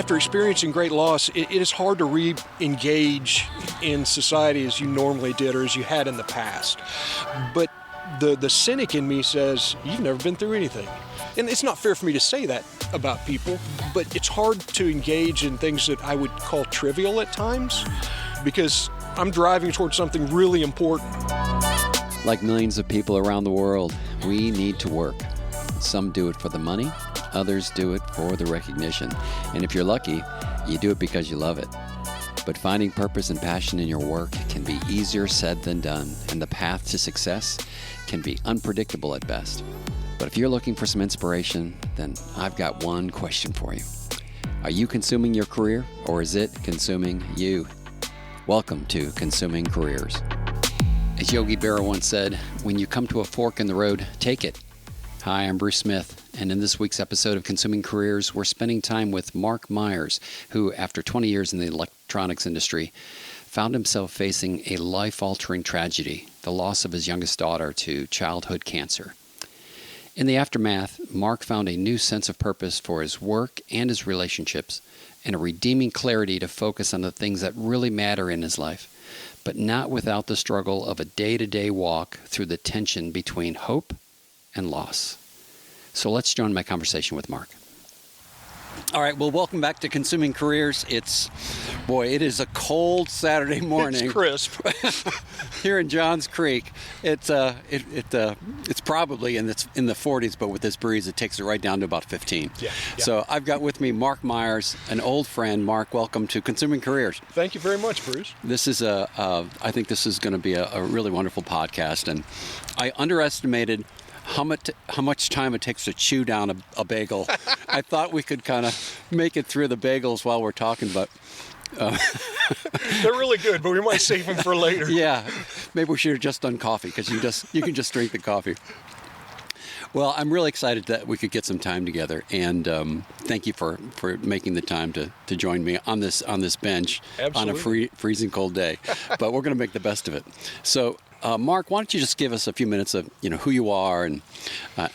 after experiencing great loss, it is hard to re-engage in society as you normally did or as you had in the past. But the cynic in me says, you've never been through anything. And it's not fair for me to say that about people, but it's hard to engage in things that I would call trivial at times because I'm driving towards something really important. Like millions of people around the world, we need to work. Some do it for the money, others do it for the recognition. And if you're lucky, you do it because you love it. But finding purpose and passion in your work can be easier said than done, and the path to success can be unpredictable at best. But if you're looking for some inspiration, then I've got one question for you. Are you consuming your career, or is it consuming you? Welcome to Consuming Careers. As Yogi Berra once said, when you come to a fork in the road, take it. Hi, I'm Bruce Smith, and in this week's episode of Consuming Careers, we're spending time with Mark Myers, who, after 20 years in the electronics industry, found himself facing a life-altering tragedy, the loss of his youngest daughter to childhood cancer. In the aftermath, Mark found a new sense of purpose for his work and his relationships, and a redeeming clarity to focus on the things that really matter in his life, but not without the struggle of a day-to-day walk through the tension between hope and loss. So let's join my conversation with Mark. All right, well, welcome back to Consuming Careers. It is a cold Saturday morning. It's crisp. Here in Johns Creek. It's probably in the 40s, but with this breeze, it takes it right down to about 15. Yeah. So I've got with me Mark Myers, an old friend. Mark, welcome to Consuming Careers. Thank you very much, Bruce. This is I think this is going to be a really wonderful podcast, and I underestimated how much time it takes to chew down a bagel. I thought we could kind of make it through the bagels while we're talking, but they're really good, but we might save them for later. Yeah, maybe we should have just done coffee because you can just drink the coffee. Well, I'm really excited that we could get some time together, and thank you for making the time to join me on this bench. Absolutely. On a freezing cold day. But we're going to make the best of it. So, Mark, why don't you just give us a few minutes of who you are, and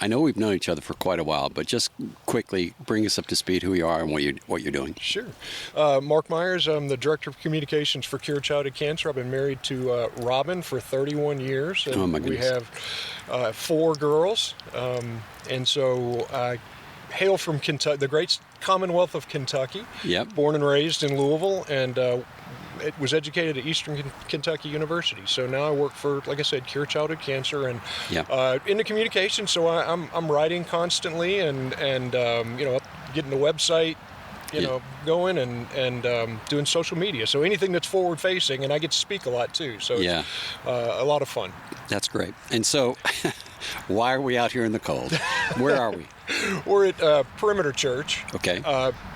I know we've known each other for quite a while, but just quickly bring us up to speed who you are and what you're doing. Sure. Mark Myers, I'm the Director of Communications for Cure Childhood Cancer. I've been married to Robin for 31 years. And oh, my goodness. We have 4 girls, and so I hail from Kentucky, the great Commonwealth of Kentucky. Yep. Born and raised in Louisville, and was educated at Eastern Kentucky University. So now I work for, like I said, Cure Childhood Cancer, and in the communications. So I'm writing constantly, and getting the website, going, and doing social media. So anything that's forward facing, and I get to speak a lot too. So it's a lot of fun. That's great. And so, why are we out here in the cold? Where are we? We're at Perimeter Church. Okay.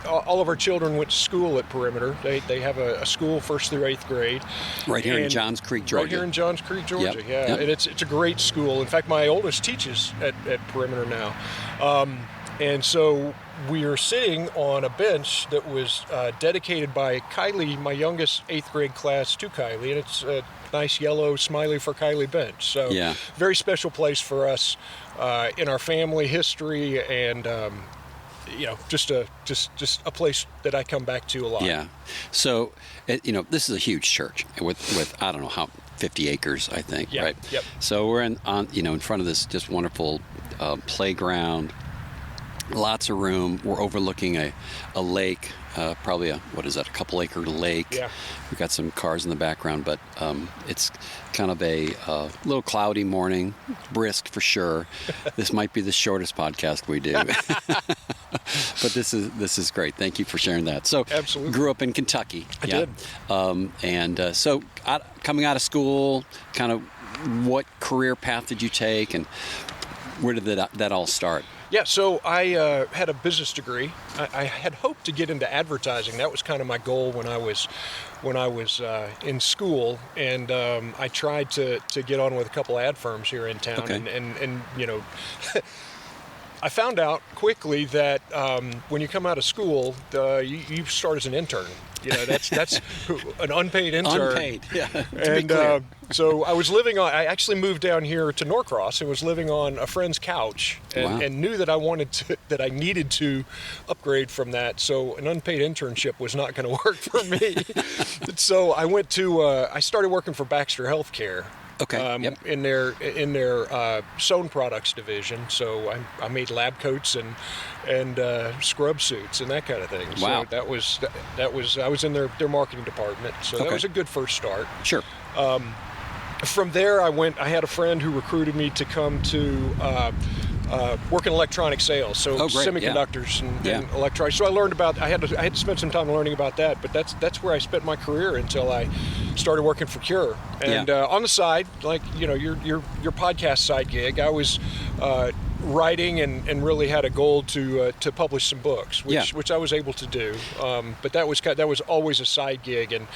All of our children went to school at Perimeter. They have a school 1st through 8th grade. Right here in Johns Creek, Georgia. Right here in Johns Creek, Georgia. Yep. Yeah. Yep. And it's a great school. In fact, my oldest teaches at Perimeter now. And so we are sitting on a bench that was dedicated by Kylie, my youngest 8th grade class, to Kylie, and it's a nice yellow Smiley for Kylie bench. So very special place for us in our family history, and just a place that I come back to a lot. Yeah. So this is a huge church with I don't know how 50 acres, I think. Yeah. Right. Yep. So we're in front of this just wonderful playground. Lots of room. We're overlooking a lake, probably a couple acre lake. Yeah. We've got some cars in the background, but it's kind of a little cloudy morning, brisk for sure. This might be the shortest podcast we do. But this is great. Thank you for sharing that. So, absolutely. Grew up in Kentucky. I did. So coming out of school, kind of what career path did you take, and where did that all start? Yeah, so I had a business degree. I had hoped to get into advertising. That was kind of my goal when I was in school, and I tried to get on with a couple ad firms here in town. Okay. And I found out quickly that when you come out of school, you start as an intern. That's an unpaid intern. Unpaid, yeah. And so I was living on. I actually moved down here to Norcross and was living on a friend's couch, and knew that that I needed to upgrade from that. So an unpaid internship was not going to work for me. So I started working for Baxter Healthcare. Okay. In their sewn products division. So I made lab coats and scrub suits and that kind of thing. Wow. So that was I was in their marketing department. So that was a good first start. Sure. From there, I had a friend who recruited me to come to work in electronic sales, so semiconductors and electronics. So I learned about. I had to spend some time learning about that, but that's where I spent my career until I started working for Cure. And on the side, like your podcast side gig, I was writing and really had a goal to publish some books, which I was able to do. But that was always a side gig, and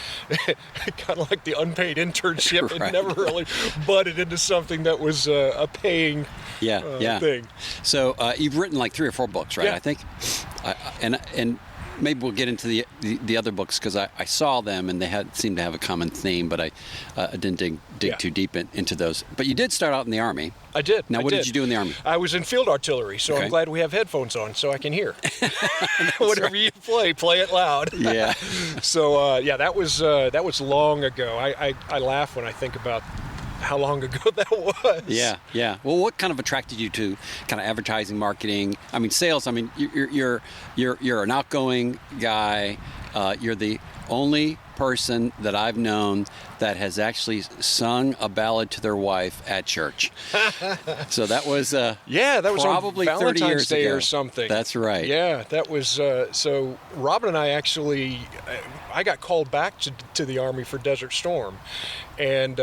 kind of like the unpaid internship. It never really butted into something that was a paying thing. So you've written like 3 or 4 books, right? Yeah. I think, and maybe we'll get into the other books because I saw them and they seemed to have a common theme, but I didn't dig too deep into those. But you did start out in the Army. I did. Now, what did you do in the Army? I was in field artillery, so I'm glad we have headphones on so I can hear. Whatever you play it loud. Yeah. So that was long ago. I laugh when I think about how long ago that was. Yeah. Well, what kind of attracted you to kind of advertising, marketing? I mean, sales. I mean, you're an outgoing guy. You're the only person that I've known that has actually sung a ballad to their wife at church. So that was that was probably on 30 years Day ago or something. That's right. Yeah, that was so. Robin and I actually, I got called back to the Army for Desert Storm, and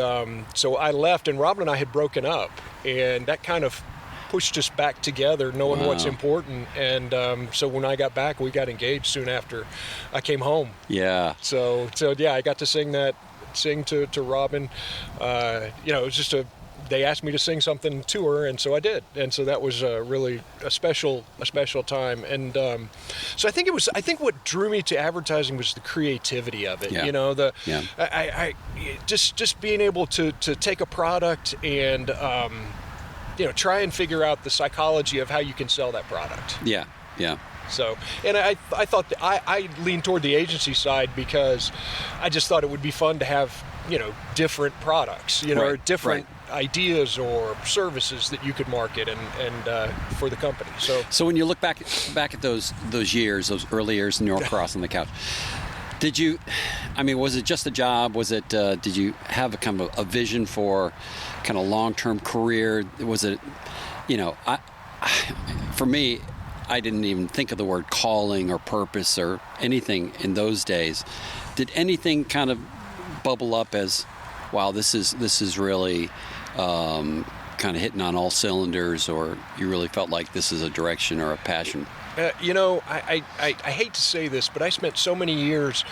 so I left, and Robin and I had broken up, and that kind of pushed us back together, knowing what's important. And so when I got back, we got engaged soon after I came home. Yeah. So I got to sing to Robin. It was just they asked me to sing something to her, and so I did. And so that was really a special time. And so I think what drew me to advertising was the creativity of it. Yeah. I just being able to take a product and try and figure out the psychology of how you can sell that product. Yeah. So, and I thought that I leaned toward the agency side because I just thought it would be fun to have, different products, or different ideas or services that you could market and for the company. So when you look back at those years, those early years in Norcross on the couch, was it just a job? Was it, did you have a kind of a vision for kind of long-term career? Was it, for me, I didn't even think of the word calling or purpose or anything in those days. Did anything kind of bubble up as, wow, this is really kind of hitting on all cylinders, or you really felt like this is a direction or a passion? I hate to say this, but I spent so many years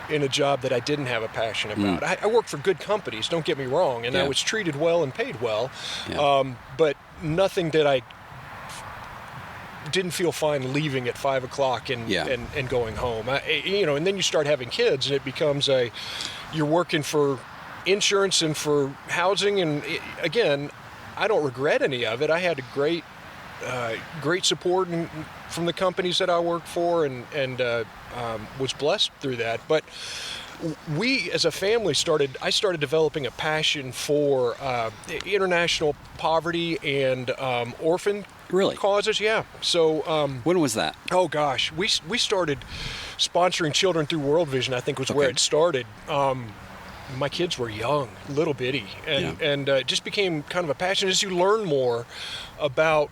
in a job that I didn't have a passion about. I worked for good companies, don't get me wrong, and I was treated well and paid well, but nothing that I didn't feel fine leaving at 5 o'clock and going home. And then you start having kids, and it becomes you're working for insurance and for housing, and again, I don't regret any of it. I had a great support from the companies that I worked for, and was blessed through that. But we, as a family, I started developing a passion for international poverty and orphan causes. Yeah. So when was that? Oh gosh, we started sponsoring children through World Vision. I think was where it started. My kids were young, little bitty, and it just became kind of a passion as you learn more about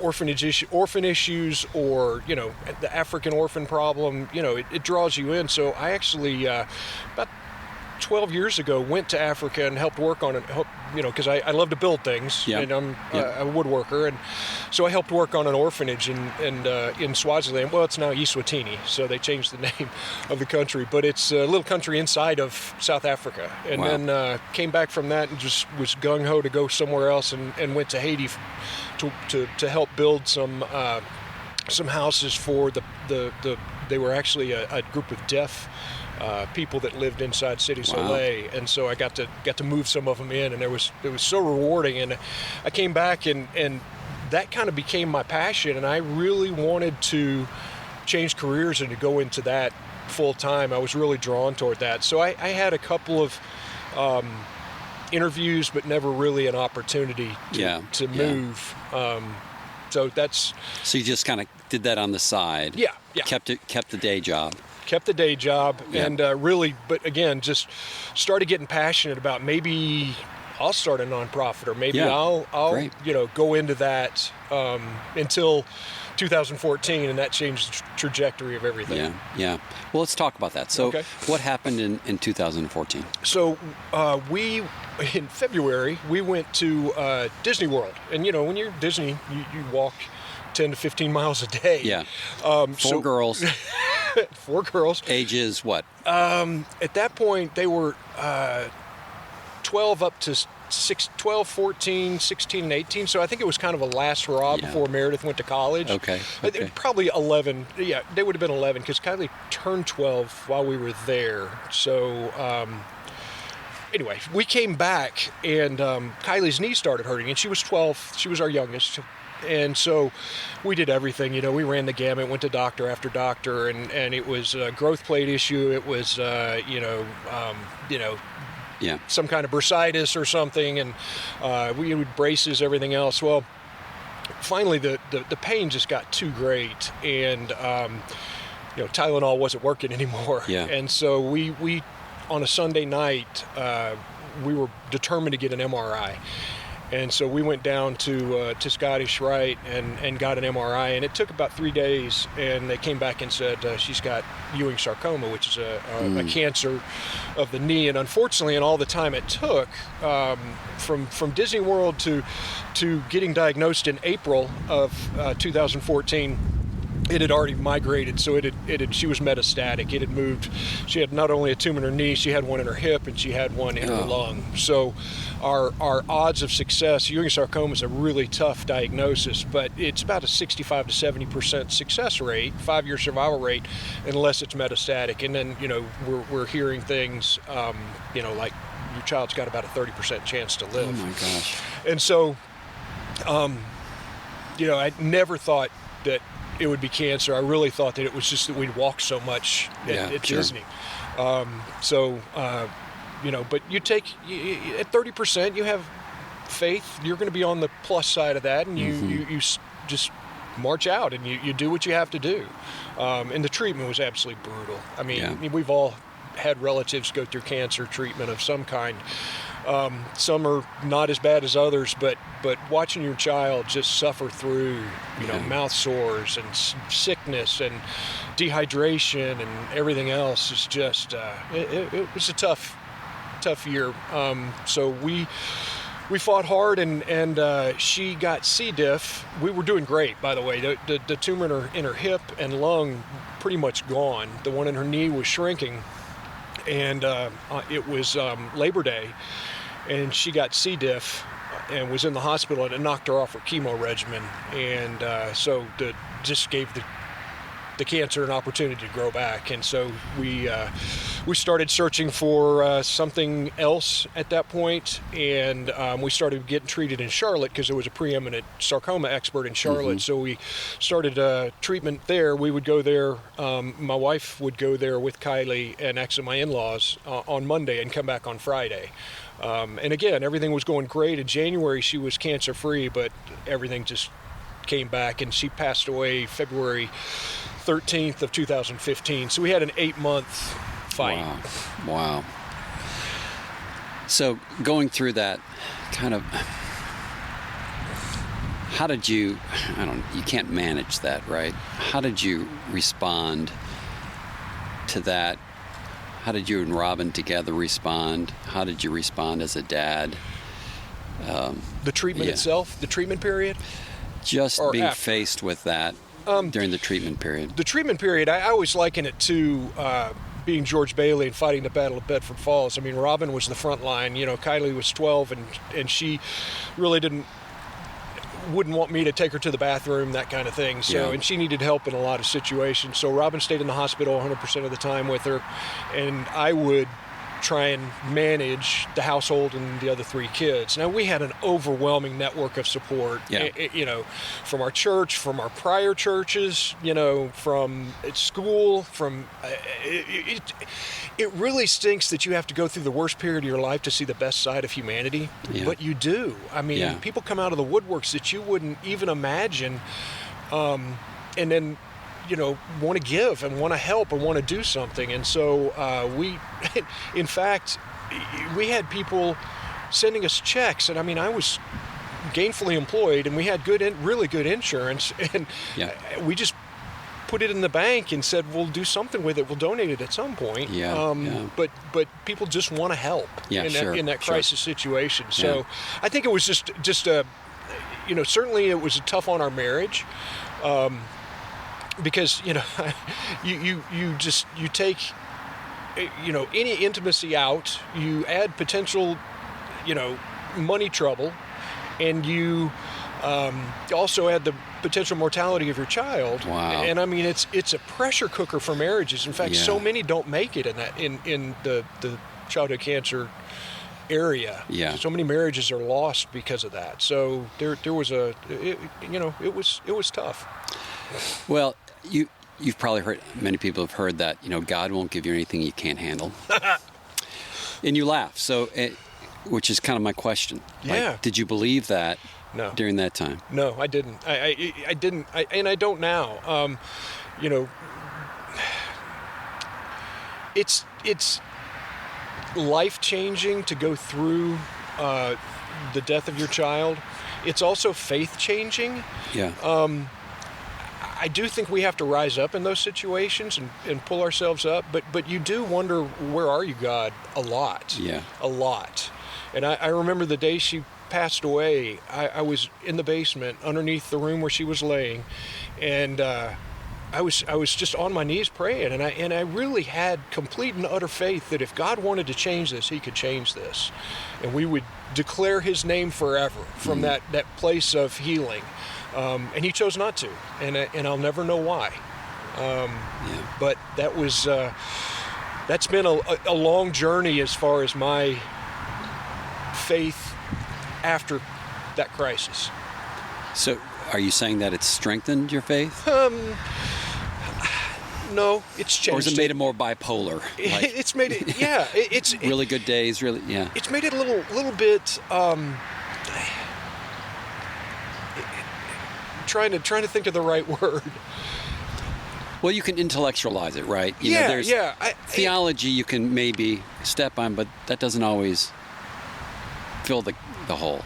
orphan issues, or the African orphan problem. It draws you in. So I actually about 12 years ago, went to Africa and helped work on it, because I love to build things, Yeah. and I'm Yeah. a woodworker, and so I helped work on an orphanage in Swaziland. Well, it's now Eswatini, so they changed the name of the country, but it's a little country inside of South Africa. And Wow. then came back from that and just was gung-ho to go somewhere else, and went to Haiti to help build some houses for they were actually a group of deaf people that lived inside Cité Soleil, and so I got to move some of them in, and it was so rewarding. And I came back, and that kind of became my passion, and I really wanted to change careers and to go into that full time. I was really drawn toward that. So I had a couple of interviews, but never really an opportunity to move. So So you just kind of did that on the side. Yeah. Kept the day job. Kept the day job, Yeah. and really, but again, just started getting passionate about maybe I'll start a nonprofit, or maybe I'll Great. Go into that until 2014, and that changed the trajectory of everything. Yeah. Well, let's talk about that. So Okay. what happened in 2014? So in February, we went to Disney World, and when you're at Disney, you walk 10 to 15 miles a day. Yeah. So Girls. 4 girls. Ages what? At that point, they were 12 up to 12, 14, 16, and 18. So I think it was kind of a last hurrah before Meredith went to college. Okay. Probably 11. Yeah, they would have been 11 because Kylie turned 12 while we were there. So anyway, we came back, and Kylie's knee started hurting, and she was 12. She was our youngest. And so we did everything, we ran the gamut, went to doctor after doctor, and it was a growth plate issue. It was, some kind of bursitis or something, and we had braces, everything else. Well, finally the pain just got too great, and, Tylenol wasn't working anymore. Yeah. And so we on a Sunday night, we were determined to get an MRI. And so we went down to Scottish Rite and got an MRI, and it took about 3 days, and they came back and said she's got Ewing sarcoma, which is a cancer of the knee. And unfortunately, in all the time it took from Disney World to getting diagnosed in April of 2014, it had already migrated, so she was metastatic. It had moved. She had not only a tumor in her knee, she had one in her hip, and she had one in her lung. So our odds of success, Ewing sarcoma is a really tough diagnosis, but it's about a 65 to 70% success rate, 5-year survival rate, unless it's metastatic. And then, we're hearing things, like your child's got about a 30% chance to live. Oh my gosh. And so, I never thought that it would be cancer. I really thought that it was just that we'd walk so much at Disney. But you take, at 30%, you have faith. You're going to be on the plus side of that, and you just march out, and you do what you have to do. And the treatment was absolutely brutal. I mean, we've all had relatives go through cancer treatment of some kind. Some are not as bad as others, but watching your child just suffer through, mouth sores and sickness and dehydration and everything else is just, it was a tough year. So we fought hard, and she got C. diff. We were doing great, by the way. The tumor in her hip and lung pretty much gone. The one in her knee was shrinking, and it was Labor Day, and she got C. diff and was in the hospital, and it knocked her off her chemo regimen, and so just gave the cancer an opportunity to grow back. And so we started searching for something else at that point, and we started getting treated in Charlotte because there was a preeminent sarcoma expert in Charlotte. So we started treatment there. We would go there. My wife would go there with Kylie and actually my in-laws on Monday and come back on Friday. And again, everything was going great. In January, she was cancer-free, but everything just came back, and she passed away February 13th of 2015. So we had an 8-month fight. Wow. So going through that kind of, how did you can't manage that, right? How did you respond to that How did you and Robin together respond? How did you respond as a dad? The treatment itself, the treatment period? Just Or being after? faced with that during the treatment period. The treatment period, I always liken it to being George Bailey and fighting the Battle of Bedford Falls. I mean, Robin was the front line. You know, Kylie was 12, and she really wouldn't want me to take her to the bathroom, that kind of thing. So, and she needed help in a lot of situations. So Robin stayed in the hospital 100% of the time with her, and I would try and manage the household and the other 3 kids. Now, we had an overwhelming network of support, you know, from our church, from our prior churches, you know, from at school, from it really stinks that you have to go through the worst period of your life to see the best side of humanity, but you do. I mean, people come out of the woodworks that you wouldn't even imagine, and then, you know, want to give and want to help and want to do something. And so in fact, we had people sending us checks. And I mean, I was gainfully employed and we had really good insurance. And we just put it in the bank and said, we'll do something with it. We'll donate it at some point. But people just want to help in that crisis situation. So I think it was just a, you know, certainly it was tough on our marriage. Because, you know, you take, you know, any intimacy out, you add potential, you know, money trouble, and you also add the potential mortality of your child. Wow. And I mean, it's a pressure cooker for marriages. In fact, so many don't make it in the childhood cancer area. So many marriages are lost because of that. So there was it was tough. Well, you've probably heard, many people have heard that, you know, God won't give you anything you can't handle. And you laugh. So, which is kind of my question. Like, did you believe that during that time? No, I didn't. I didn't. And I don't now. You know, it's life-changing to go through the death of your child. It's also faith-changing. I do think we have to rise up in those situations and pull ourselves up, but you do wonder, where are you, God? A lot. A lot. And I remember the day she passed away, I was in the basement underneath the room where she was laying, and I was just on my knees praying, and I really had complete and utter faith that if God wanted to change this, He could change this, and we would declare His name forever from that place of healing. And He chose not to, and I'll never know why. But that was that's been a long journey as far as my faith after that crisis. So, are you saying that it's strengthened your faith? No, it's changed. Or has it made it more bipolar? Like, it's made it. It's really good days. Really, It's made it a little bit. Trying to think of the right word. Well, you can intellectual,ize it, right? You know, there's theology you can maybe step on, but that doesn't always fill the hole.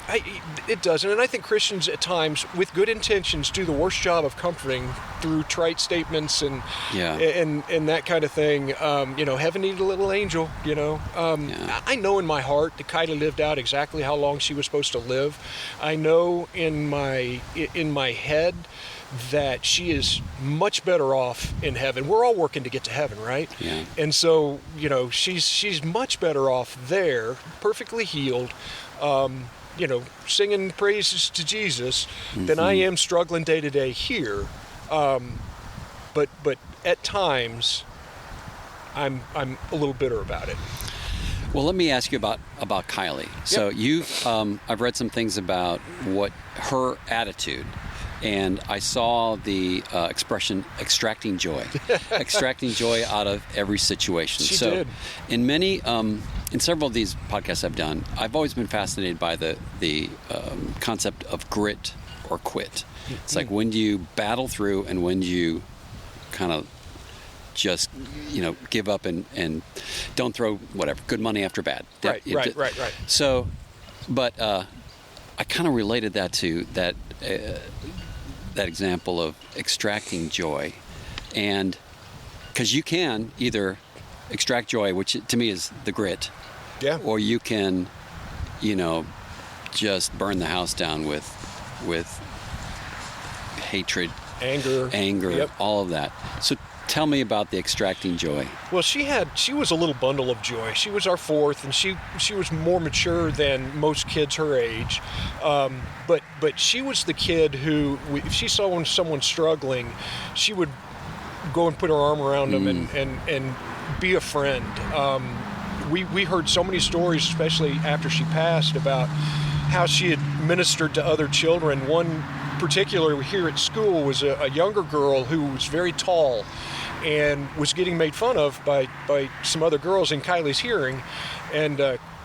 It doesn't, and I think Christians at times, with good intentions, do the worst job of comforting through trite statements and that kind of thing. You know, heaven needed a little angel. You know, I know in my heart that Kylie lived out exactly how long she was supposed to live. I know in my head that she is much better off in heaven. We're all working to get to heaven, right? And so, you know, she's much better off there, perfectly healed. You know, singing praises to Jesus, than I am struggling day to day here. But at times, I'm a little bitter about it. Well, let me ask you about Kylie. So I've read some things about what her attitude, and I saw the expression extracting joy out of every situation. She did. In several of these podcasts I've done, I've always been fascinated by the concept of grit or quit. It's like, when do you battle through and when do you kind of just, you know, give up and don't throw good money after bad. Right. So, but I kind of related that to that example of extracting joy, and because you can either extract joy, which to me is the grit. Yeah. Or you can, just burn the house down with hatred, anger, Yep. all of that. So tell me about the extracting joy. Well, she was a little bundle of joy. She was our fourth, and she was more mature than most kids her age. But she was the kid who, if she saw someone struggling, she would go and put her arm around them and be a friend. We heard so many stories, especially after she passed, about how she had ministered to other children. One particular here at school was a younger girl who was very tall and was getting made fun of by some other girls in Kylie's hearing. And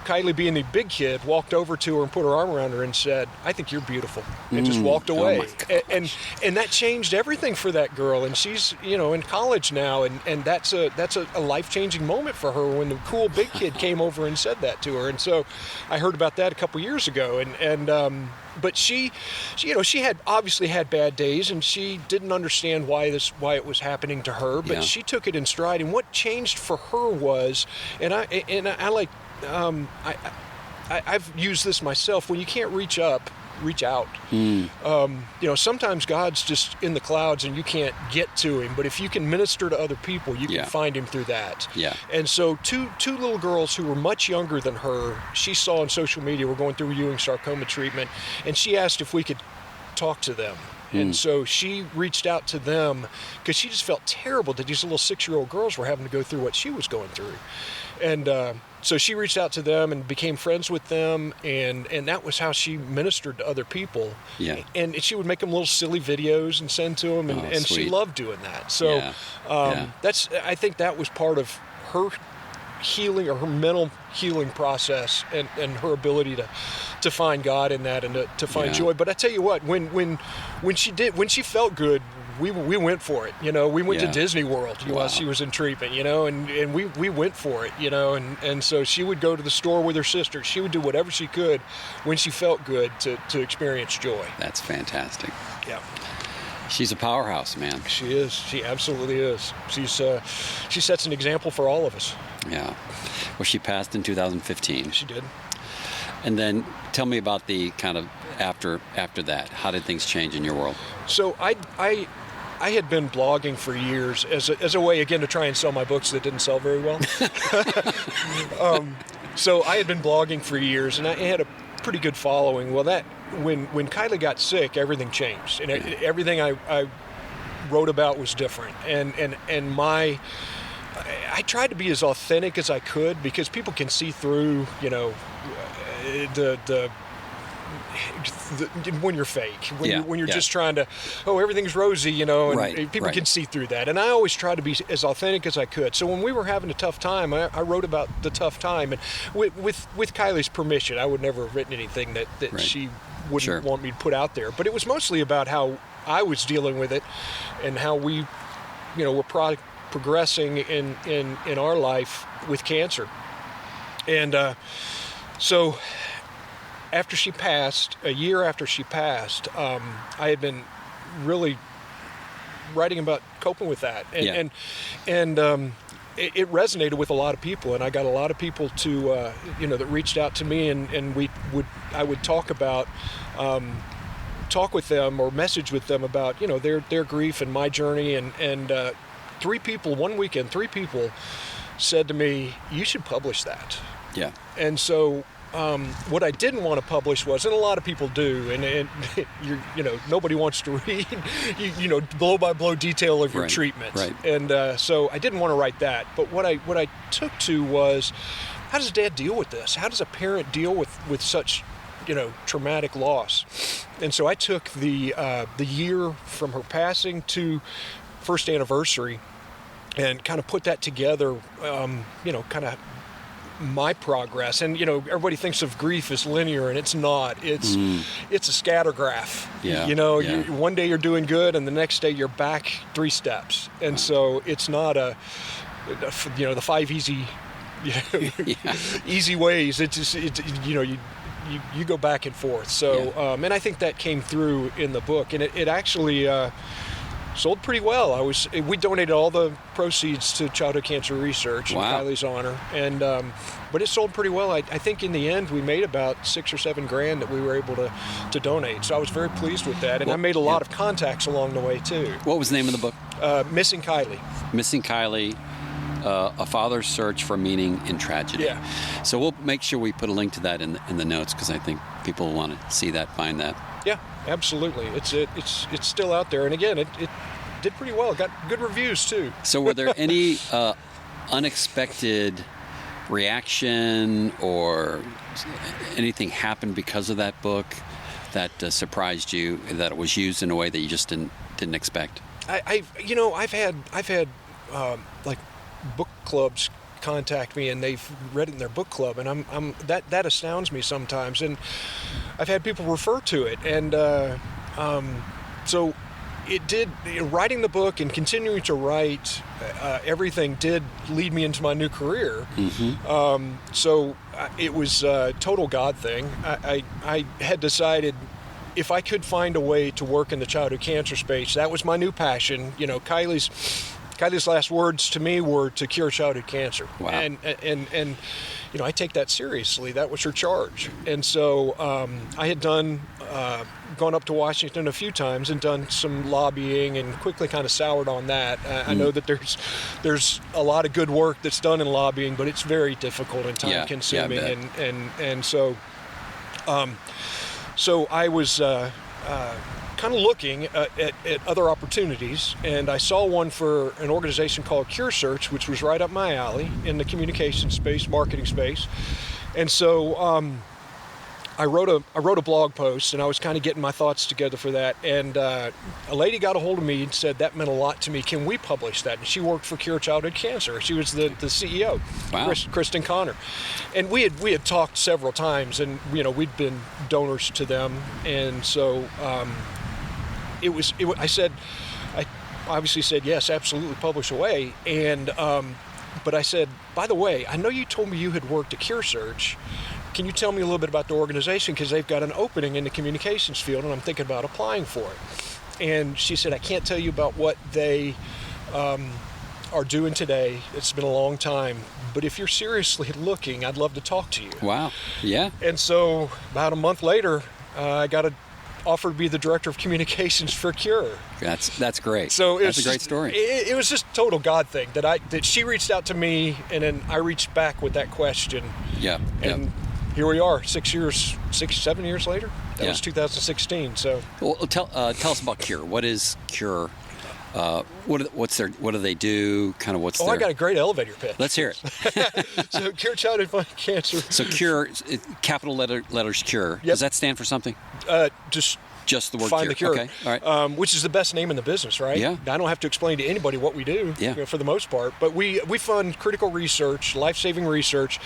Kylie, being the big kid, walked over to her and put her arm around her and said, "I think you're beautiful," and just walked away. Oh and that changed everything for that girl. And she's in college now, and that's a life-changing moment for her when the cool big kid came over and said that to her. And so I heard about that a couple years ago. But she had obviously had bad days, and she didn't understand why it was happening to her. But she took it in stride. And what changed for her was, I've used this myself. When you can't reach up, reach out. Sometimes God's just in the clouds and you can't get to him. But if you can minister to other people, you can find him through that. Yeah. And so two little girls who were much younger than her, she saw on social media, were going through Ewing sarcoma treatment, and she asked if we could talk to them. And so she reached out to them because she just felt terrible that these little 6-year-old girls were having to go through what she was going through. And so she reached out to them and became friends with them, and that was how she ministered to other people. Yeah. And she would make them little silly videos and send to them, and she loved doing that. So I think that was part of her healing, or her mental healing process, and her ability to find God in that, and to find joy. But I tell you what, when she felt good, we went for it. We went to Disney World while she was in treatment, and we went for it, and so she would go to the store with her sister. She would do whatever she could when she felt good to experience joy. That's fantastic. Yeah. She's a powerhouse, man. She is. She absolutely is. She sets an example for all of us. Yeah. Well, she passed in 2015. She did. And then tell me about the kind of after that. How did things change in your world? So I had been blogging for years as a way, again, to try and sell my books that didn't sell very well. So I had been blogging for years, and I had a pretty good following. Well, when Kylie got sick, everything changed, and everything I wrote about was different. And I tried to be as authentic as I could, because people can see through, when you're fake, when you're just trying to, everything's rosy, and people can see through that. And I always tried to be as authentic as I could. So when we were having a tough time, I wrote about the tough time, and with Kylie's permission. I would never have written anything that she wouldn't want me to put out there. But it was mostly about how I was dealing with it, and how we, were progressing in our life with cancer. And so after she passed, a year after she passed, I had been really writing about coping with that, and it resonated with a lot of people, and I got a lot of people to that reached out to me, and I would talk with them or message with them about their grief and my journey, and 3 people one weekend, 3 people said to me, "You should publish that." Yeah. And so what I didn't want to publish was, and a lot of people do, and nobody wants to read, blow by blow detail of your treatment. Right. And so I didn't want to write that. But what I took to was, how does Dad deal with this? How does a parent deal with such, traumatic loss? And so I took the year from her passing to first anniversary, and kind of put that together, kind of my progress. And everybody thinks of grief as linear, and it's not. It's a scatter graph. One day you're doing good, and the next day you're back 3 steps. And so it's not the 5 easy easy ways. It's just, you go back and forth. So and I think that came through in the book, and it actually Sold pretty well. We donated all the proceeds to childhood cancer research in Wow. Kylie's honor, and but it sold pretty well. I think in the end we made about $6 or $7 grand that we were able to donate. So I was very pleased with that, and I made a lot of contacts along the way too. What was the name of the book? Missing Kylie. Missing Kylie. A father's search for meaning in tragedy. Yeah. So we'll make sure we put a link to that in the notes, because I think people want to see that, find that. Yeah, absolutely. It's still out there, and again, it did pretty well. It got good reviews too. So were there any unexpected reaction or anything happened because of that book that surprised you, that it was used in a way that you just didn't expect? I've had like book clubs contact me, and they've read it in their book club, and I'm that astounds me sometimes. And I've had people refer to it, and so it did. Writing the book and continuing to write everything did lead me into my new career. Mm-hmm. So it was a total God thing. I had decided if I could find a way to work in the childhood cancer space, that was my new passion. Kylie's last words to me were to cure childhood cancer. Wow. And I take that seriously. That was her charge. And so I had gone up to Washington a few times and done some lobbying, and quickly kind of soured on that. I know that there's a lot of good work that's done in lobbying, but it's very difficult and time consuming. And so I was kind of looking at other opportunities, and I saw one for an organization called Cure Search, which was right up my alley in the communication space, marketing space. And so I wrote a blog post, and I was kind of getting my thoughts together for that. And a lady got a hold of me and said that meant a lot to me. Can we publish that? And she worked for Cure Childhood Cancer. She was the CEO, wow. Kristen Connor. And we had talked several times, and we'd been donors to them. And so I obviously said yes, absolutely, publish away. And but I said, by the way, I know you told me you had worked at Cure Search. Can you tell me a little bit about the organization, because they've got an opening in the communications field and I'm thinking about applying for it. And she said, I can't tell you about what they are doing today. It's been a long time, but if you're seriously looking, I'd love to talk to you. Wow. Yeah. And so about a month later, I got an offer to be the director of communications for Cure. That's great. So that's a great story. It was just a total God thing that she reached out to me, and then I reached back with that question. Yeah. And here we are, 7 years later. That was 2016. So, well, tell us about Cure. What is Cure? What do they do? Kind of what's their... I got a great elevator pitch. Let's hear it. So Cure Childhood Cancer. So Cure, capital letters Cure. Yep. Does that stand for something? Just the word Find cure. the cure. Okay. All right. Which is the best name in the business, right? Yeah. I don't have to explain to anybody what we do, for the most part. But we fund critical research, life-saving research,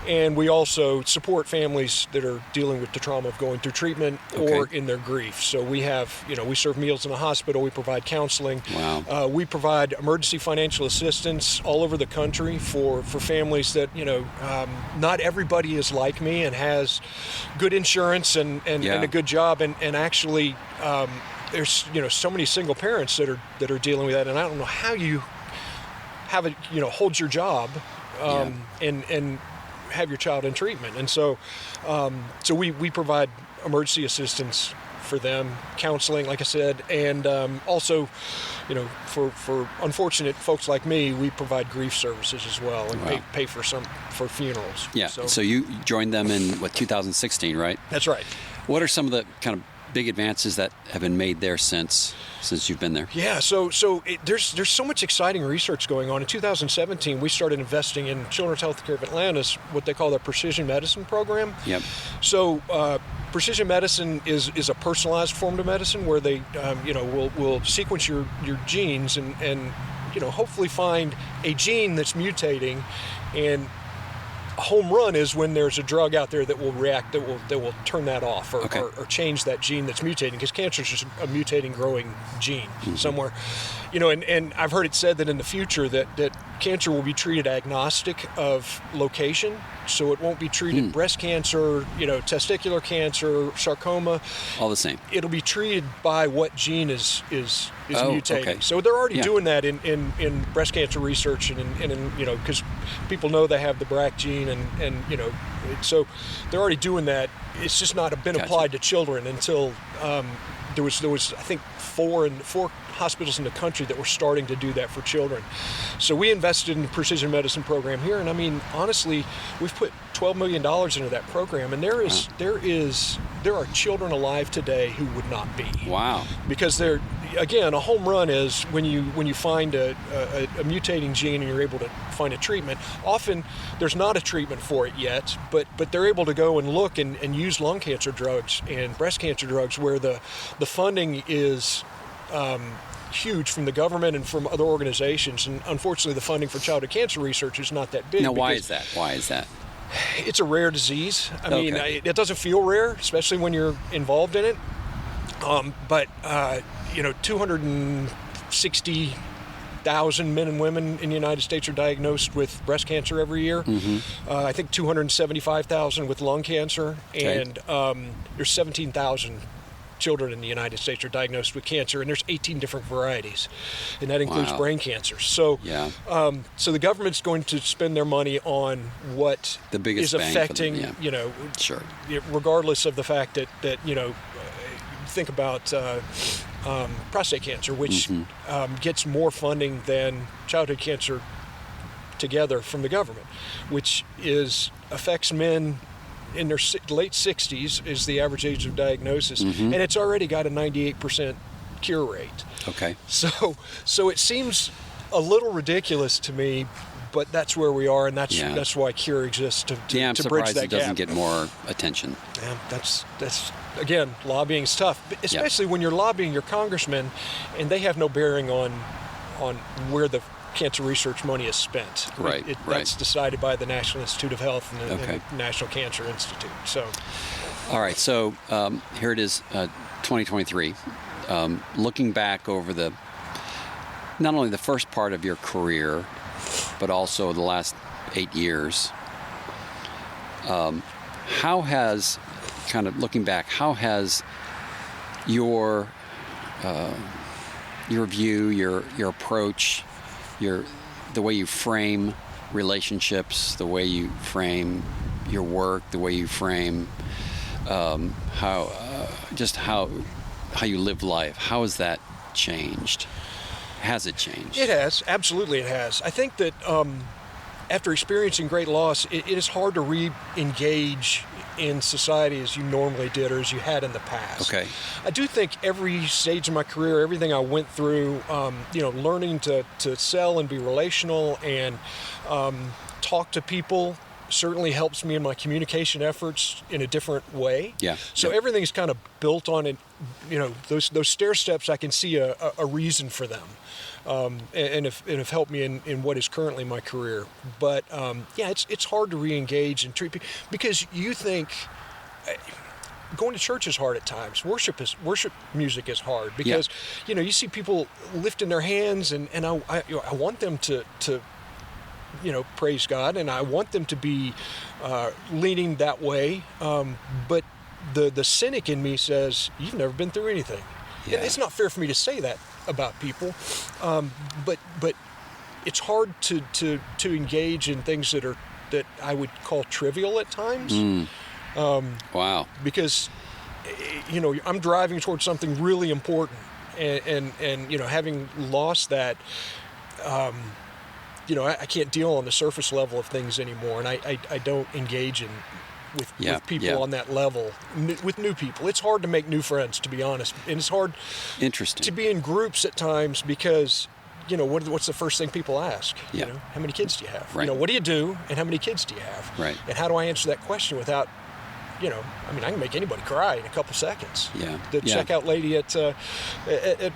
and we also support families that are dealing with the trauma of going through treatment or in their grief. So we have, we serve meals in a hospital. We provide counseling. Wow. We provide emergency financial assistance all over the country for families that, not everybody is like me and has good insurance and a good job, and actually there's so many single parents that are dealing with that, and I don't know how you have it hold your job and have your child in treatment. And so we provide emergency assistance for them, counseling, like I said, and also for unfortunate folks like me, we provide grief services as well, and pay for funerals. Yeah. So you joined them in 2016, right? That's right. What are some of the kind of big advances that have been made there since you've been there? Yeah, so there's so much exciting research going on. In 2017, we started investing in Children's Healthcare of Atlanta's what they call their precision medicine program. Yep. So precision medicine is a personalized form of medicine where they will sequence your genes and hopefully find a gene that's mutating. And a home run is when there's a drug out there that will react, that will turn that off or change that gene that's mutating, because cancer is just a mutating, growing gene somewhere. And I've heard it said that in the future that cancer will be treated agnostic of location. So it won't be treated breast cancer, testicular cancer, sarcoma. All the same. It'll be treated by what gene is mutating. Okay. So they're already doing that in breast cancer research and because people know they have the BRCA gene and so they're already doing that. It's just not been applied to children until there was I think four hospitals in the country that were starting to do that for children. So we invested in the precision medicine program here, and I mean, honestly, we've put $12 million into that program, and there are children alive today who would not be. Wow. Because again, a home run is when you find a mutating gene and you're able to find a treatment. Often there's not a treatment for it yet, but they're able to go and look and use lung cancer drugs and breast cancer drugs where the funding is huge from the government and from other organizations, and unfortunately the funding for childhood cancer research is not that big. Now, why is that? It's a rare disease. I mean, it doesn't feel rare, especially when you're involved in it. But 260,000 men and women in the United States are diagnosed with breast cancer every year. I think 275,000 with lung cancer, and there's 17,000 children in the United States are diagnosed with cancer, and there's 18 different varieties, and that includes brain cancer. So, so the government's going to spend their money on what the biggest is affecting, Sure. regardless of the fact that think about prostate cancer, which gets more funding than childhood cancer together from the government, which affects men in their late 60s is the average age of diagnosis, and it's already got a 98% cure rate. Okay. So it seems a little ridiculous to me, but that's where we are, and that's why cure exists to I'm bridge that surprised it doesn't gap. get more attention. Yeah, that's again, lobbying's tough, especially when you're lobbying your congressman, and they have no bearing on where the cancer research money is spent. Right. That's decided by the National Institute of Health and the National Cancer Institute. So, all right. So here it is, 2023. Looking back over not only the first part of your career, but also the last 8 years. How has your view, your approach, the way you frame relationships, the way you frame your work, the way you frame how you live life, how has that changed? Has it changed? It has. Absolutely it has. I think that after experiencing great loss, it is hard to re-engage in society as you normally did or as you had in the past. Okay. I do think every stage of my career, everything I went through, learning to sell and be relational and talk to people certainly helps me in my communication efforts in a different way. Yeah. So everything's kind of built on it. Those stair steps, I can see a reason for them. And have helped me in what is currently my career. But it's hard to re-engage and treat people because you think going to church is hard at times. Worship music is hard because you see people lifting their hands and I want them to praise God, and I want them to be leaning that way. But the cynic in me says, "You've never been through anything." Yeah. It's not fair for me to say that about people, but it's hard to engage in things that I would call trivial at times. Wow. Because I'm driving towards something really important, and having lost that. I can't deal on the surface level of things anymore, and I don't engage with people on that level, with new people. It's hard to make new friends, to be honest, and it's hard to be in groups at times because, what's the first thing people ask? Yeah. How many kids do you have? Right. What do you do, and how many kids do you have? Right. And how do I answer that question without, I can make anybody cry in a couple seconds. Yeah. The checkout lady at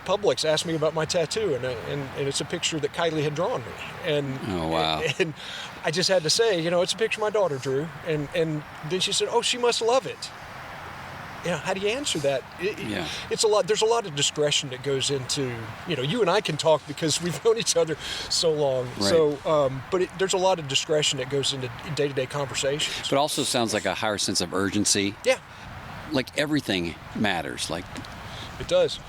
Publix asked me about my tattoo, and it's a picture that Kylie had drawn me. And oh, wow. And I just had to say, it's a picture my daughter drew. And then she said, "Oh, she must love it." how do you answer that? Yeah. It's a lot. There's a lot of discretion that goes into, you and I can talk because we've known each other so long. Right. So, but there's a lot of discretion that goes into day-to-day conversations. But also sounds like a higher sense of urgency. Yeah, Like everything matters. Like it does.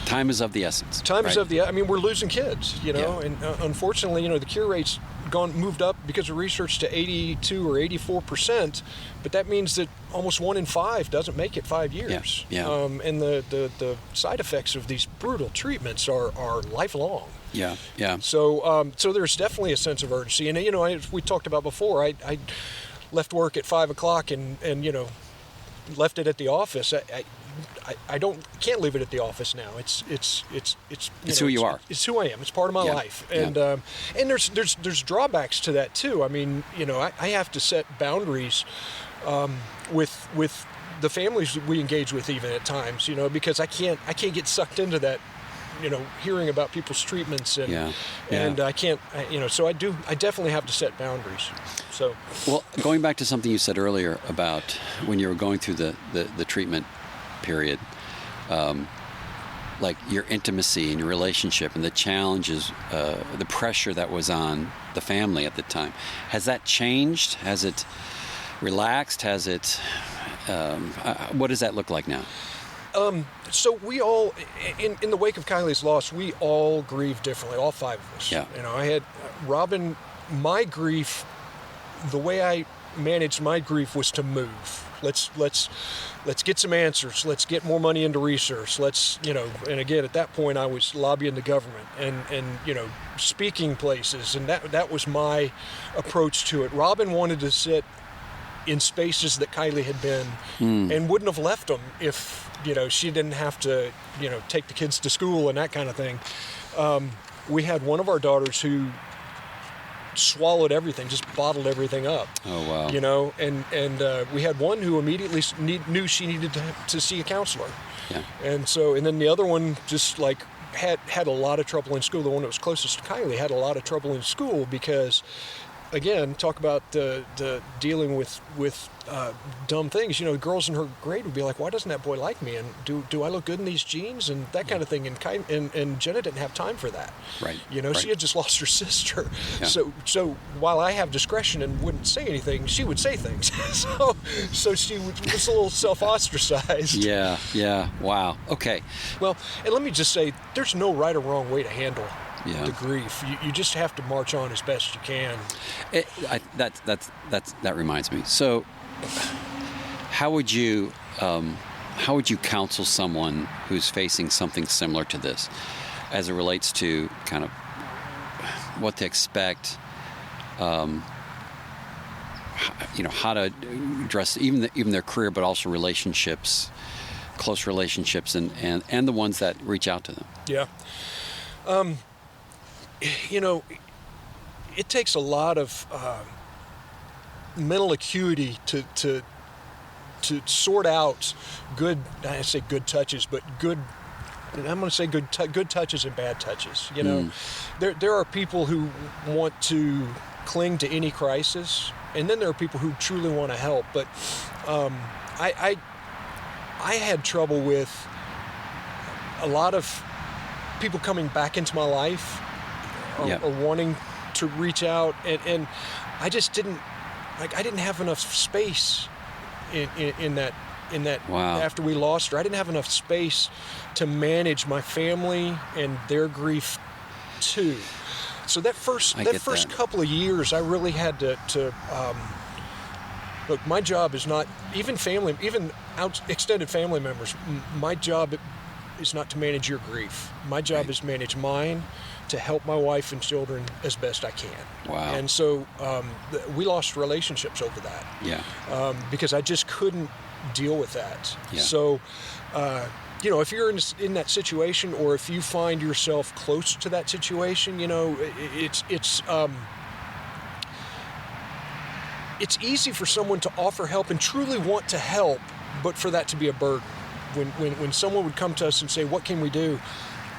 time is of the essence. Time is right? of the. I mean, we're losing kids, Yeah. and unfortunately, the cure rate's moved up because of research to 82 or 84%, but that means that almost 1 in 5 doesn't make it 5 years. Yeah. And the side effects of these brutal treatments are lifelong. Yeah. Yeah. So there's definitely a sense of urgency, and we talked about before. I left work at 5 o'clock and left it at the office. I can't leave it at the office now. It's who you are. It's who I am. It's part of my Yeah. life, and there's drawbacks to that too. I mean, I have to set boundaries with the families that we engage with even at times. Because I can't get sucked into that. Hearing about people's treatments and I can't. So I definitely have to set boundaries. So Well, going back to something you said earlier about when you were going through the treatment period, like your intimacy and your relationship and the challenges, the pressure that was on the family at the time, has that changed? Has it relaxed? Has it? What does that look like now? So we all, in the wake of Kylie's loss, we all grieve differently, all 5 of us. Yeah. I had Robin. My grief, the way I managed my grief was to move. Let's get some answers. Let's get more money into research. And again, at that point, I was lobbying the government and speaking places, and that was my approach to it. Robin wanted to sit in spaces that Kylie had been and wouldn't have left them if she didn't have to take the kids to school and that kind of thing. We had one of our daughters who swallowed everything, just bottled everything up. Oh wow! And we had one who immediately knew she needed to see a counselor. Yeah. And then the other one just had a lot of trouble in school. The one that was closest to Kylie had a lot of trouble in school because, again, talk about the dealing with dumb things. Girls in her grade would be like, "Why doesn't that boy like me? And do I look good in these jeans?" And that kind of thing. And Jenna didn't have time for that. Right. Right. She had just lost her sister. Yeah. So while I have discretion and wouldn't say anything, she would say things. so she was a little self-ostracized. Yeah. Yeah. Wow. Okay. Well, and let me just say, there's no right or wrong way to handle the grief. You just have to march on as best you can. That reminds me. So, how would you counsel someone who's facing something similar to this, as it relates to kind of what to expect? How to address even their career, but also relationships, close relationships, and the ones that reach out to them. Yeah. It takes a lot of mental acuity to sort out good. I say good touches, but good. I'm going to say good touches and bad touches. There are people who want to cling to any crisis, and then there are people who truly want to help. But I had trouble with a lot of people coming back into my life or wanting to reach out, and I just didn't have enough space in that Wow. after we lost her. I didn't have enough space to manage my family and their grief too. So that first couple of years, I really had to look. My job is not even extended family members. My job is not to manage your grief. My job is manage mine, to help my wife and children as best I can. Wow. And so we lost relationships over that. Yeah. Because I just couldn't deal with that. Yeah. So, if you're in that situation, or if you find yourself close to that situation, it's easy for someone to offer help and truly want to help, but for that to be a burden. When someone would come to us and say, "What can we do?"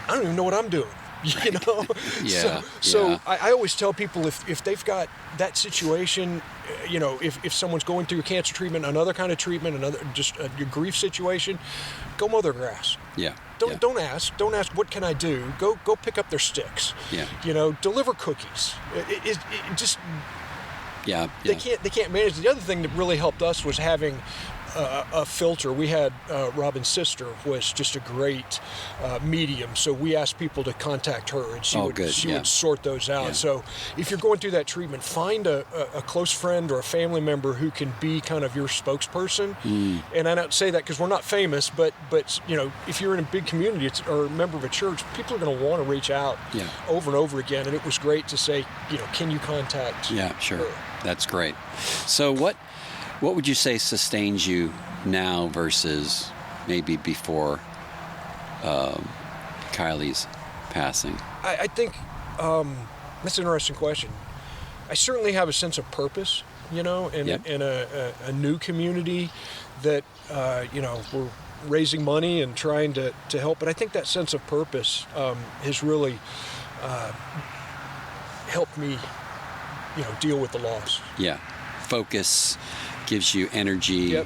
I don't even know what I'm doing. You know, Yeah, so yeah. I always tell people if they've got that situation, you know, if someone's going through cancer treatment, another kind of treatment, another just a grief situation, go mow their grass. Yeah. Don't ask what can I do. Go pick up their sticks. Yeah. You know, deliver cookies. It just Yeah. they can't manage. The other thing that really helped us was having a filter. We had Robin's sister was just a great medium, so we asked people to contact her, and she would sort those out. Yeah. So if you're going through that treatment, find a close friend or a family member who can be kind of your spokesperson. And I don't say that because we're not famous, but you know, if you're in a big community or a member of a church, people are going to want to reach out over and over again. And it was great to say, you know, can you contact Sure. her? That's great. So what would you say sustains you now versus maybe before Kylie's passing? I think that's an interesting question. I certainly have a sense of purpose, you know, in a new community that, you know, we're raising money and trying to help. But I think that sense of purpose has really helped me, you know, deal with the loss. Yeah. Focus gives you energy,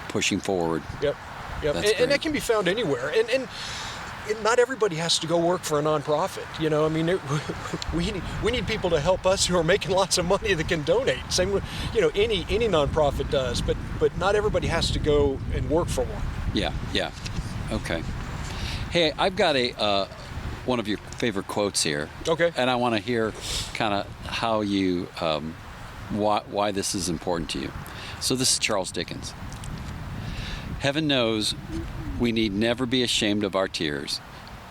pushing forward. Yep. And that can be found anywhere. And not everybody has to go work for a nonprofit. You know, I mean, we need people to help us who are making lots of money that can donate. Same with, you know, any nonprofit does, but not everybody has to go and work for one. Yeah. Okay. Hey, I've got one of your favorite quotes here. Okay. And I want to hear kind of how you, why this is important to you. So this is Charles Dickens. Heaven knows we need never be ashamed of our tears,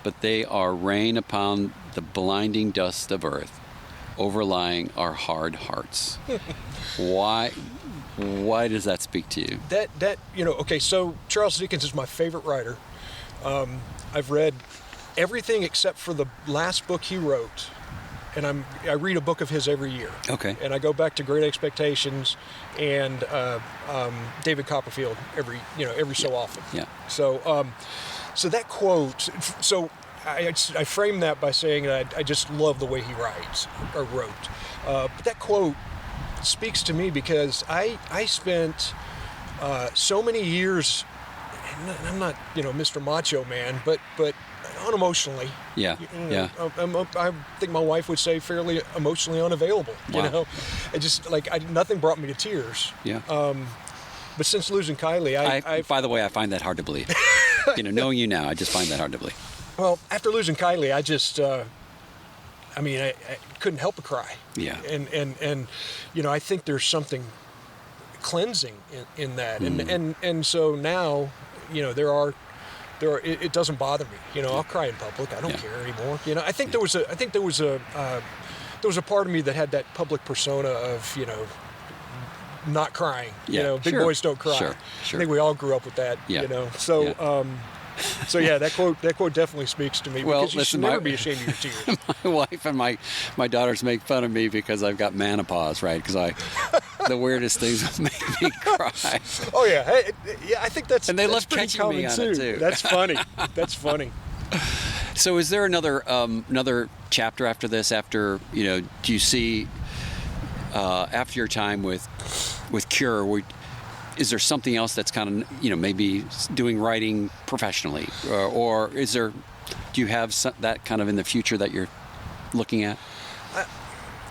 but they are rain upon the blinding dust of earth, overlying our hard hearts. Why does that speak to you? That you know, okay, so Charles Dickens is my favorite writer. I've read everything except for the last book he wrote, and I read a book of his every year. Okay. And I go back to Great Expectations and David Copperfield every so often. Yeah. So so that quote. So I frame that by saying that I just love the way he writes or wrote. But that quote speaks to me because I spent so many years. And I'm not, you know, Mr. Macho Man, but unemotionally. Yeah. You know, I think my wife would say fairly emotionally unavailable. Wow. You know, it just nothing brought me to tears. Yeah. But since losing Kylie, by the way, I find that hard to believe. You know, knowing you now, I just find that hard to believe. Well, after losing Kylie, I just, I couldn't help but cry. Yeah. And you know, I think there's something cleansing in that, and so now, you know, there are. It doesn't bother me. You know, I'll cry in public. I don't care anymore. You know, I think there was a part of me that had that public persona of, you know, not crying. You know, big boys don't cry. Sure. I think we all grew up with that. Yeah. You know, so so yeah, that quote definitely speaks to me. Well, because you should never be ashamed of your tears. My wife and my daughters make fun of me because I've got menopause, right? Because the weirdest things make me cry. Oh yeah, hey, yeah. I think that's and they love pretty catching common me on it too. That's funny. That's funny. So, is there another chapter after this? After, you know, do you see after your time with Cure? Is there something else that's kind of, you know, maybe doing writing professionally, or is there? Do you have that kind of in the future that you're looking at?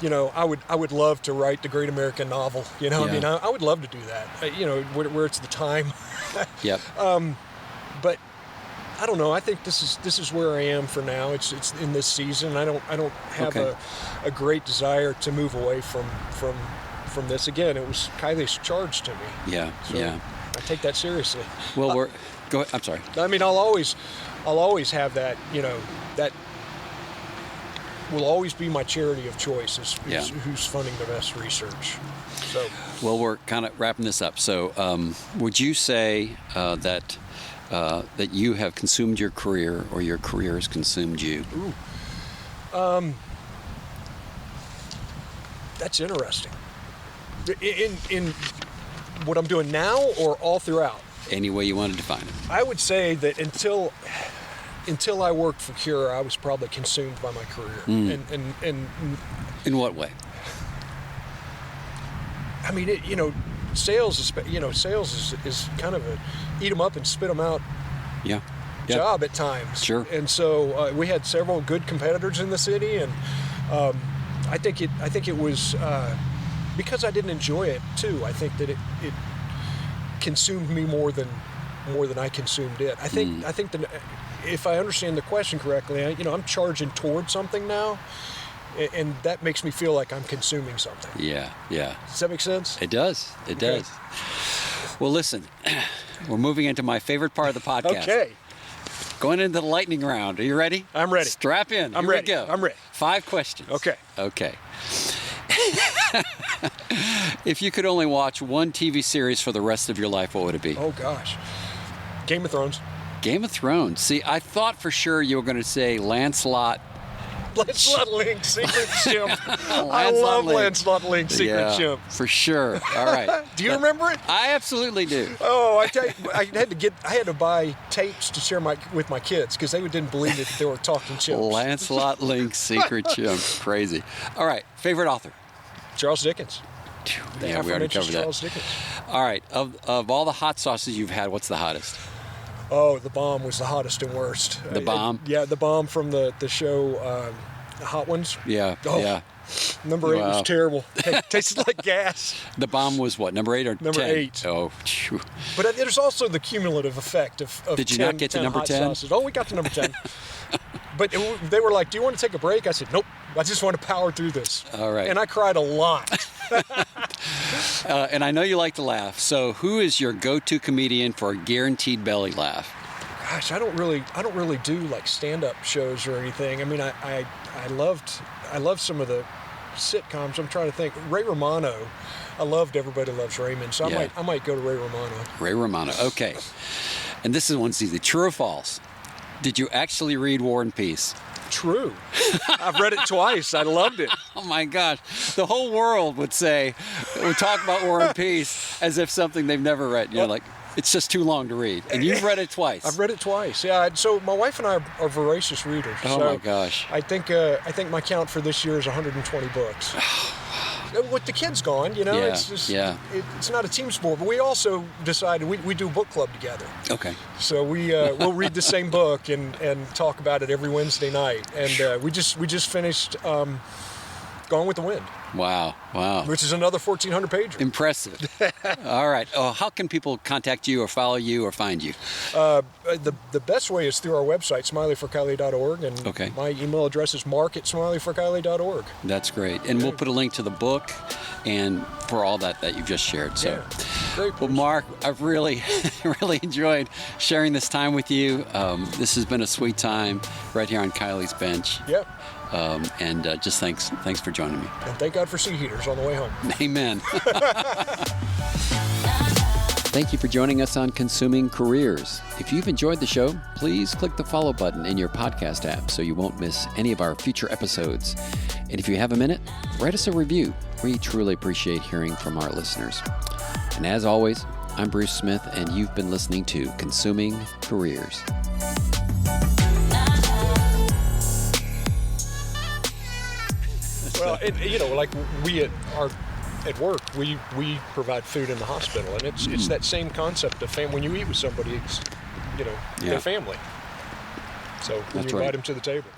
You know, I would love to write the great American novel. You know, I mean, I would love to do that. You know, where it's the time. Yep. But I don't know. I think this is where I am for now. It's in this season. I don't have a great desire to move away from this. Again, it was Kylie's charge to me. Yeah. So I take that seriously. Well, go ahead. I'm sorry. I mean, I'll always have that. You know, that will always be my charity of choice. Is who's funding the best research. So. Well, we're kind of wrapping this up. So, would you say that you have consumed your career, or your career has consumed you? Ooh. That's interesting. In what I'm doing now, or all throughout? Any way you want to define it. I would say that until I worked for Cure, I was probably consumed by my career. And In what way? I mean, sales is kind of a eat them up and spit them out Yeah. job at times. Sure. And so we had several good competitors in the city, and I think it was because I didn't enjoy it too. I think that it consumed me more than I consumed it. I think that if I understand the question correctly, I'm charging towards something now, and that makes me feel like I'm consuming something. Yeah. Does that make sense? It does. It Okay. does. Well, listen, we're moving into my favorite part of the podcast. Okay. Going into the lightning round. Are you ready? I'm ready. Strap in. I'm Here ready. we go. I'm ready. 5 questions. Okay. If you could only watch one TV series for the rest of your life, what would it be? Oh gosh. Game of Thrones. Game of Thrones. See, I thought for sure you were going to say Lancelot. Lancelot Link, Secret Chimp. I love Link. Lancelot Link, Secret Chimp. For sure. All right. Do you remember it? I absolutely do. Oh, I tell you, I had to buy tapes to share with my kids because they didn't believe that they were talking chimps. Lancelot Link, Secret Chimp. Crazy. All right. Favorite author? Charles Dickens. Yeah, we already covered that. Charles Dickens. All right. Of all the hot sauces you've had, what's the hottest? Oh, the bomb was the hottest and worst. The bomb? Yeah, the bomb from the show Hot Ones. Yeah. Oh, Yeah. Number 8 was terrible. Tasted like gas. The bomb was what? Number 8 or 10? Number 8. Oh, phew. But there's also the cumulative effect of Did you 10, not get to 10 number hot 10? sauces. Oh, we got to number 10. But they were like, "Do you want to take a break?" I said, "Nope. I just want to power through this." All right. And I cried a lot. And I know you like to laugh. So, who is your go-to comedian for a guaranteed belly laugh? Gosh, I don't really do like stand-up shows or anything. I mean, I loved some of the sitcoms. I'm trying to think. Ray Romano. I loved Everybody Loves Raymond, so Yeah. I might go to Ray Romano. Ray Romano. Okay. And this is one's easy. True or false? Did you actually read War and Peace? True. I've read it twice. I loved it. Oh my gosh. The whole world would talk about War and Peace as if something they've never read. You're like, it's just too long to read. And you've read it twice. I've read it twice. Yeah. So my wife and I are voracious readers. Oh so my gosh. I think my count for this year is 120 books. With the kids gone, Yeah, it's just yeah. It's not a team sport. But we also decided we do book club together. Okay. So we'll read the same book and talk about it every Wednesday night. And we just finished Gone with the Wind. Wow. Which is another 1,400 pager. Impressive. All right. Oh, how can people contact you or follow you or find you? The best way is through our website, smileyforkylie.org, and Okay. my email address is mark@smileyforkylie.org. That's great. And we'll put a link to the book and for all that you've just shared. So, Yeah. Great. well, Mark, I've really, really enjoyed sharing this time with you. This has been a sweet time right here on Kylie's bench. Yeah. And just thanks for joining me. And thank God for seat heaters on the way home. Amen. Thank you for joining us on Consuming Careers. If you've enjoyed the show, please click the follow button in your podcast app so you won't miss any of our future episodes. And if you have a minute, write us a review. We truly appreciate hearing from our listeners. And as always, I'm Bruce Smith, and you've been listening to Consuming Careers. Well, like we at work, we provide food in the hospital, and it's that same concept of when you eat with somebody, it's Yeah. their family. So That's you invite right. them to the table.